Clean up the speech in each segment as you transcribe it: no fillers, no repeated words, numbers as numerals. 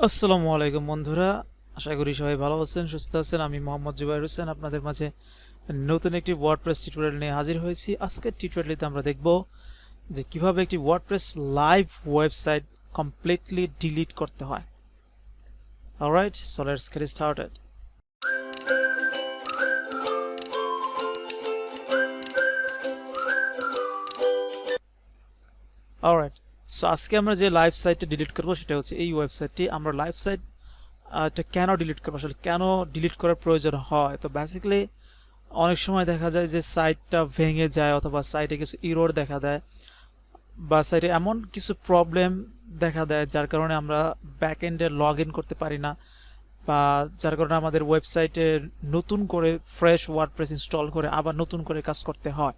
আসসালামু আলাইকুম বন্ধুরা, আশা করি সবাই ভালো আছেন, সুস্থ আছেন। আমি মোহাম্মদ জুবাইর হোসেন আপনাদের মাঝে নতুন একটি ওয়ার্ডপ্রেস টিউটোরিয়াল নিয়ে হাজির হয়েছি। আজকের টিউটোরিয়ালটিতে আমরা দেখব যে কিভাবে একটি WordPress live website completely delete করতে হয়। Alright, so let's get started. Alright, so আজকে আমরা যে লাইভ সাইটটা ডিলিট করব সেটা হচ্ছে এই ওয়েবসাইটটি। আমরা লাইভ সাইট এটা কেন ডিলিট করবো, আসলে কেন ডিলিট করার প্রয়োজন হয়? তো বেসিক্যালি অনেক সময় দেখা যায় যে সাইটটা ভেঙে যায় অথবা সাইটে কিছু ইরর দেখা দেয় বা সাইটে এমন কিছু প্রবলেম দেখা দেয় যার কারণে আমরা ব্যাক এন্ডে লগ ইন করতে পারি না, বা যার কারণে আমাদের ওয়েবসাইটে নতুন করে ফ্রেশ ওয়ার্ডপ্রেস ইনস্টল করে আবার নতুন করে কাজ করতে হয়।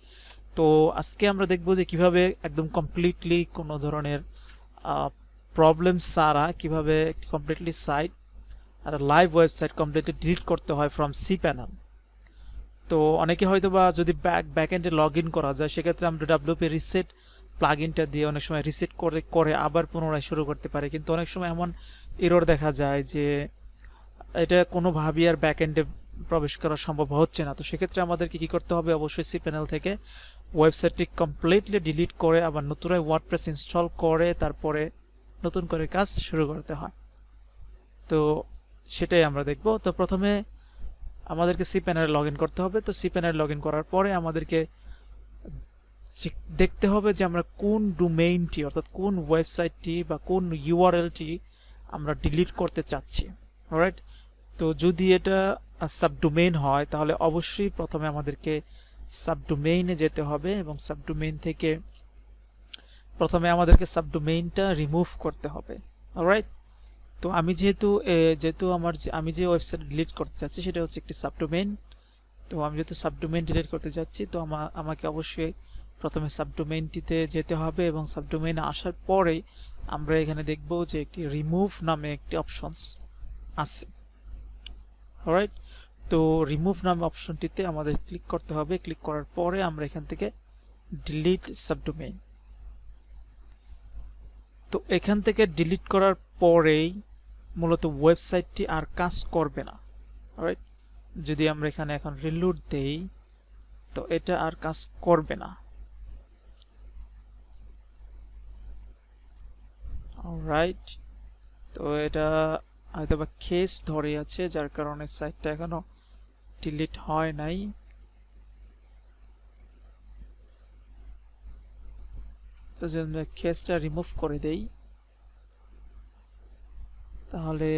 তো আজকে আমরা দেখব যে কিভাবে একদম কমপ্লিটলি কোনো ধরনের প্রবলেম ছাড়া কিভাবে একটি কমপ্লিটলি সাইট আর লাইভ ওয়েবসাইট কমপ্লিটলি ডিলিট করতে হয় ফ্রম Cpanel। তো অনেকে হয়তো বা যদি ব্যাক এন্ডে লগ ইন করা যায় সেক্ষেত্রে আমরা ডাব্লিউপি রিসেট প্লাগইনটা দিয়ে অনেক সময় রিসেট করে আবার পুনরায় শুরু করতে পারি, কিন্তু অনেক সময় এমন এরর দেখা যায় যে এটা কোনোভাবেই আর ব্যাক এন্ডে প্রবেশ করা সম্ভব হচ্ছে না। তো সেক্ষেত্রে আমাদেরকে কী করতে হবে? অবশ্যই Cpanel থেকে ওয়েবসাইটটি কমপ্লিটলি ডিলিট করে আবার নতুন ওয়ার্ডপ্রেস ইনস্টল করে তারপরে নতুন করে কাজ শুরু করতে হয়। তো সেটাই আমরা দেখব। তো প্রথমে আমাদেরকে Cpanel লগ ইন করতে হবে। তো Cpanel লগ ইন করার পরে আমাদেরকে দেখতে হবে যে আমরা কোন ডোমেইনটি অর্থাৎ কোন ওয়েবসাইটটি বা কোন ইউআরএলটি আমরা ডিলিট করতে চাচ্ছি। অলরাইট, তো যদি এটা সাবডোমেইন হয় তাহলে অবশ্যই প্রথমে আমাদেরকে সাবডোমেইনে যেতে হবে এবং সাবডোমেইন থেকে প্রথমে আমাদেরকে সাবডোমেইনটা রিমুভ করতে হবে। অলরাইট, তো আমি যেহেতু আমি যে ওয়েবসাইট ডিলিট করতে চাচ্ছি সেটা হচ্ছে একটি সাবডোমেইন। তো আমি যেহেতু সাবডোমেইন ডিলিট করতে যাচ্ছি তো আমাকে অবশ্যই প্রথমে সাবডোমেইনটিতে যেতে হবে এবং সাবডোমেইনে আসার পরেই আমরা এখানে দেখব যে একটি রিমুভ নামে একটি অপশনস আছে। অলরাইট, তো রিমুভ নামে অপশনটিতে আমাদের ক্লিক করতে হবে। ক্লিক করার পরে আমরা এখান থেকে ডিলিট সাবডোমেইন, তো এখান থেকে ডিলিট করার পরেই মূলত ওয়েবসাইটটি আর কাজ করবে না। অলরাইট, যদি আমরা এখানে এখন রিলোড দেই তো এটা আর কাজ করবে না। অলরাইট, তো এটা হয়তোবা কেস ধরে আছে যার কারণে সাইটটা এখনো ডিলিট হয় নাই। তো যদি আমরা কেসটা রিমুভ করে দেই তাহলে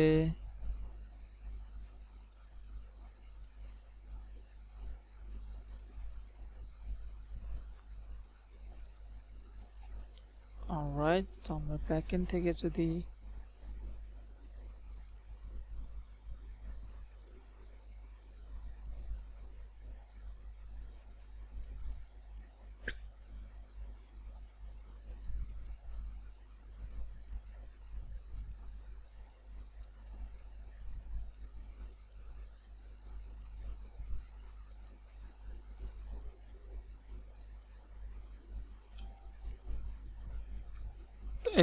অলরাইট, তো আমরা ব্যাকএন্ড থেকে যদি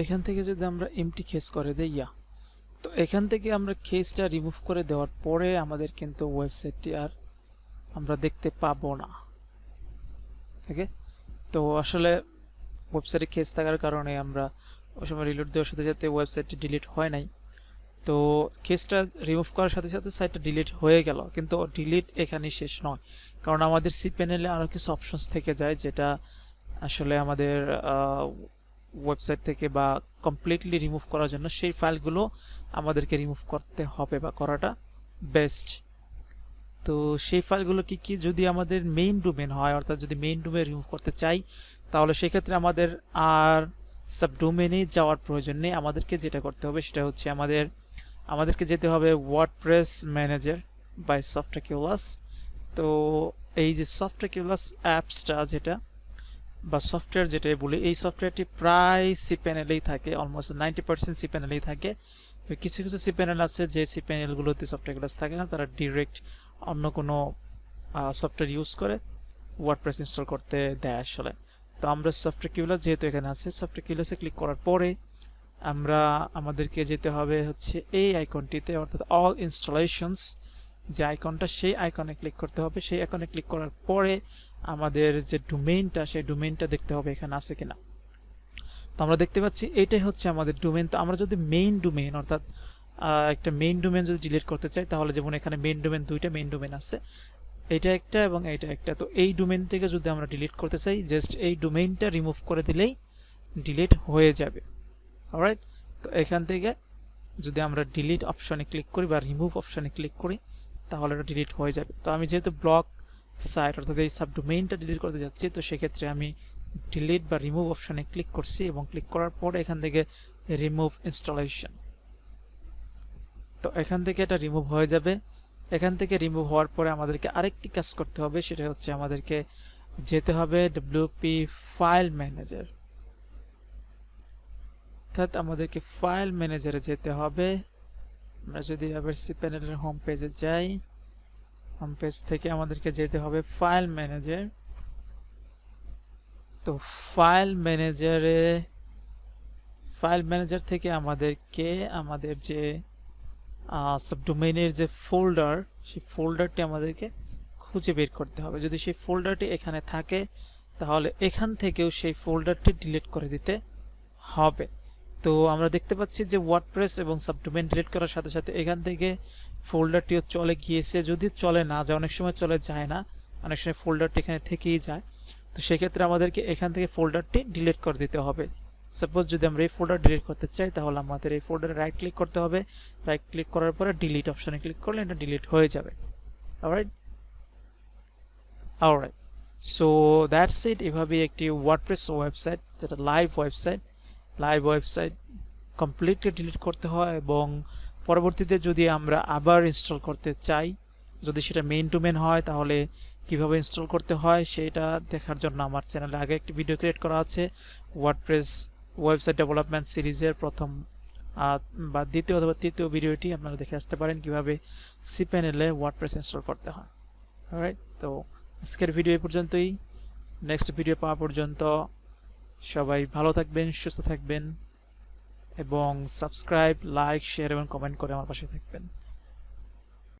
এখান থেকে আমরা এমটি কেস করে দেই, তো এখান থেকে আমরা কেসটা রিমুভ করে দেওয়ার পরে আমাদের কিন্তু ওয়েবসাইটটি আর আমরা দেখতে পাবো না। ওকে, তো আসলে ওয়েবসাইটে কেস থাকার কারণে আমরা ওই সময় রিলোড দেওয়ার সাথে সাথে ওয়েবসাইটটি ডিলিট হয় নাই। তো কেসটা রিমুভ করার সাথে সাথে সাইটটা ডিলিট হয়ে গেল, কিন্তু ডিলিট এখানেই শেষ নয়, কারণ আমাদের Cpanel-এ আরও কিছু অপশনস থেকে যায় যেটা আসলে আমাদের ওয়েবসাইট থেকে বা কমপ্লিটলি রিমুভ করার জন্য সেই ফাইলগুলো আমাদেরকে রিমুভ করতে হবে বা করাটা বেস্ট। তো সেই ফাইলগুলো কি যদি আমাদের মেইন ডোমেন হয়, অর্থাৎ যদি মেইন ডোমেন রিমুভ করতে চাই তাহলে সেক্ষেত্রে আমাদের আর সাবডোমেনে যাওয়ার প্রয়োজন নেই। আমাদেরকে যেটা করতে হবে সেটা হচ্ছে আমাদেরকে যেতে হবে ওয়ার্ডপ্রেস ম্যানেজার বাই সফটওয়্যার। তো এই যে সফটওয়্যার অ্যাপসটা যেটা বা সফটওয়্যার যেটাই বলি, এই সফটওয়্যারটি প্রায় Cpanel-এই থাকে, অলমোস্ট 90% Cpanel-এই থাকে। কিছু কিছু Cpanel আছে যে Cpanel-গুলোতে সফটওয়্যার থাকে না, তারা ডিরেক্ট অন্য কোনো সফটওয়্যার ইউজ করে ওয়ার্ডপ্রেস ইনস্টল করতে দেয় আসলে। তো আমরা সফটওয়্যার যেহেতু এখানে আছে, সফটওয়্যার ক্লিক করার পরে আমরা আমাদেরকে যেতে হবে হচ্ছে এই আইকনটিতে, অর্থাৎ অল ইনস্টলেশনস যে আইকনটা, সেই আইকনে ক্লিক করতে হবে। সেই আইকনে ক্লিক করার পরে আমাদের যে ডোমেইনটা, সেই ডোমেইনটা দেখতে হবে এখানে আছে কিনা। তো আমরা দেখতে পাচ্ছি এইটাই হচ্ছে আমাদের ডোমেইন। তো আমরা যদি মেইন ডোমেইন অর্থাৎ একটা মেইন ডোমেইন যদি ডিলিট করতে চাই, তাহলে যেমন এখানে মেইন ডোমেইন, দুইটা মেইন ডোমেইন আছে, এইটা একটা এবং এইটা একটা। তো এই ডোমেইন থেকে যদি আমরা ডিলিট করতে চাই, জাস্ট এই ডোমেইনটা রিমুভ করে দিলেই ডিলিট হয়ে যাবে। অলরাইট, তো এখান থেকে যদি আমরা ডিলিট অপশনে ক্লিক করি বা রিমুভ অপশনে ক্লিক করি, তাহলে এটা ডিলিট হয়ে যাবে। তো আমি যেহেতু ব্লক সাইট অর্থাৎ এই সাবডোমেইনটা ডিলিট করতে যাচ্ছি, তো সেক্ষেত্রে আমি ডিলিট বা রিমুভ অপশনে ক্লিক করছি এবং ক্লিক করার পর এখান থেকে রিমুভ ইনস্টলেশন, তো এখান থেকে এটা রিমুভ হয়ে যাবে। এখান থেকে রিমুভ হওয়ার পরে আমাদেরকে আরেকটি কাজ করতে হবে, সেটা হচ্ছে আমাদেরকে যেতে হবে ডব্লিউপি ফাইল ম্যানেজার, অর্থাৎ আমাদেরকে ফাইল ম্যানেজারে যেতে হবে। আমরা যদি আবার cPanel-এর হোম পেজে যাই, হোম পেজ থেকে আমাদেরকে যেতে হবে ফাইল ম্যানেজার। তো ফাইল ম্যানেজার থেকে আমাদেরকে আমাদের যে সাবডোমেইনের যে ফোল্ডার, সেই ফোল্ডারটি আমাদেরকে খুঁজে বের করতে হবে। যদি সেই ফোল্ডারটি এখানে থাকে, তাহলে এখান থেকেও সেই ফোল্ডারটি ডিলিট করে দিতে হবে। তো আমরা দেখতে পাচ্ছি যে ওয়ার্ডপ্রেস এবং সাবডোমেইন ডিলিট করার সাথে সাথে এখান থেকে ফোল্ডারটিও চলে গিয়েছে। যদি চলে না যায়, অনেক সময় চলে যায় না, অনেক সময় ফোল্ডারটি এখানে থেকেই যায়। তো সেক্ষেত্রে আমাদেরকে এখান থেকে ফোল্ডারটি ডিলিট করে দিতে হবে। সাপোজ যদি আমরা এই ফোল্ডার ডিলিট করতে চাই, তাহলে আমাদের এই ফোল্ডারে রাইট ক্লিক করতে হবে। রাইট ক্লিক করার পরে ডিলিট অপশনে ক্লিক করলে এটা ডিলিট হয়ে যাবে। Alright, so that's it. এভাবেই একটি ওয়ার্ডপ্রেস ওয়েবসাইট, যেটা লাইভ ওয়েবসাইট কমপ্লিটলি ডিলিট করতে হয়, এবং পরবর্তীতে যদি আমরা আবার ইনস্টল করতে চাই, যদি সেটা মেইন টু মেইন হয়, তাহলে কিভাবে ইনস্টল করতে হয় সেটা দেখার জন্য আমার চ্যানেলে আগে একটি ভিডিও ক্রিয়েট করা আছে। ওয়ার্ডপ্রেস ওয়েবসাইট ডেভেলপমেন্ট সিরিজের প্রথম বা দ্বিতীয় অথবা তৃতীয় ভিডিওটি আপনারা দেখে আসতে পারেন, কিভাবে cPanel-এ ওয়ার্ডপ্রেস ইনস্টল করতে হয়। অলরাইট, তো আজকের ভিডিও এই পর্যন্তই। নেক্সট ভিডিও পাওয়া পর্যন্ত সবাই ভালো থাকবেন, সুস্থ থাকবেন, এবং সাবস্ক্রাইব, লাইক, শেয়ার এবং কমেন্ট করে আমার পাশে থাকবেন।